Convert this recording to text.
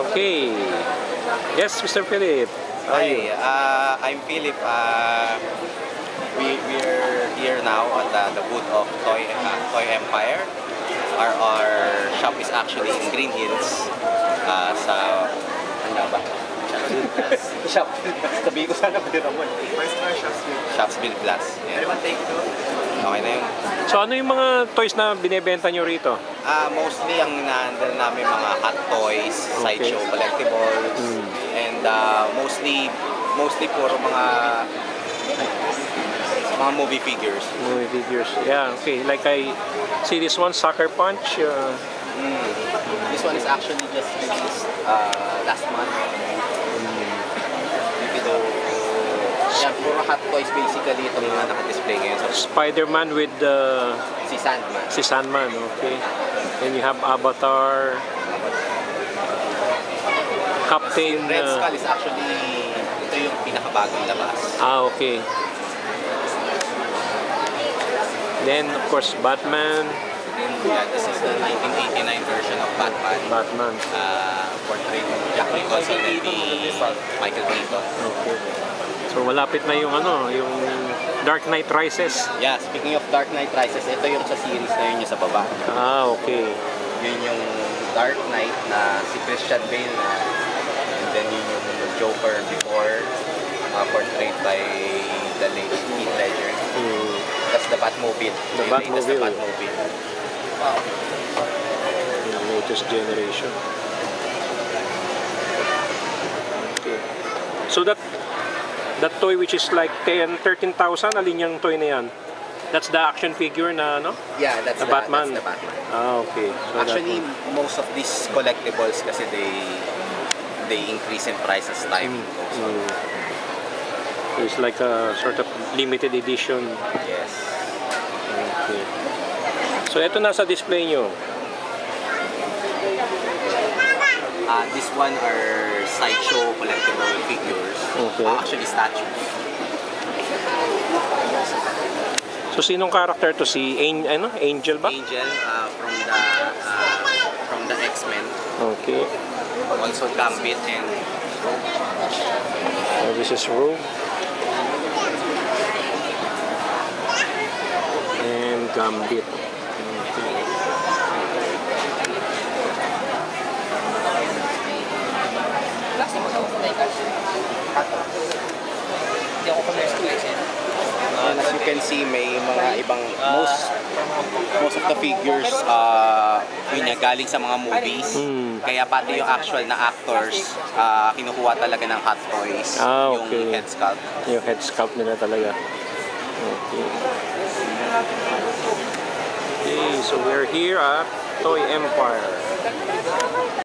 Okay. Yes, Mr. Philip. Hi, I'm Philip. We're here now at the booth of Toy Empire. Our shop is actually in Green Hills. Sa ano ba? Shop. Sabihin ko sana pwede naman. Shopsville Plus. Yeah. Okay na yun. So ano yung mga toys na binebenta nyo rito? Mostly ang na-handle namin mga hot toys, sideshow collectibles, and mostly puro mga movie figures. Movie figures. Yeah, okay. Like I see this one, Sucker Punch. This one is actually just released last month. Yeah, puro hot toys basically itong mga naka-display ngayon. So, Spider-Man with si Sandman. Okay. Then you have Avatar. Captain. Red Skull is actually ito yung pinakabagong labas. Okay. Then of course Batman. Yeah, this is the 1989 version of Batman. Portrait of Jack Nicholson and Michael Keaton. Okay. So malapit na yung yung Dark Knight Rises. Yeah, speaking of Dark Knight Rises, ito yung sa series na yun yung sa baba. Okay. Yun yung Dark Knight na si Christian Bale na, and then yun yung Joker before, portrayed by the late Heath Ledger. That's the Batmobile. The Batmobile. Wow. The latest generation. Okay. So that toy which is like 13,000, alin yung toy na yan? That's the action figure na Yeah, that's the Batman. That's the Batman. Okay. So actually, most of these collectibles kasi they increase in price as time goes on. So it's like a sort of limited edition. Yes. Okay. So ito nasa display nyo. This one are sideshow collectible figures. Okay. Actually statues. So sinong character to? Si Angel ba? Angel from the X-Men. Okay. Also Gambit and Rogue. So this is Rogue. And Gambit. Okay. And as you can see, may mga ibang most of the figures yun galing sa mga movies. Kaya pati yung actual na actors kinukuha talaga ng hot toys. Okay. Yung head sculpt. Yung head sculpt nila talaga. Okay. Okay, so we're here at Toy Empire.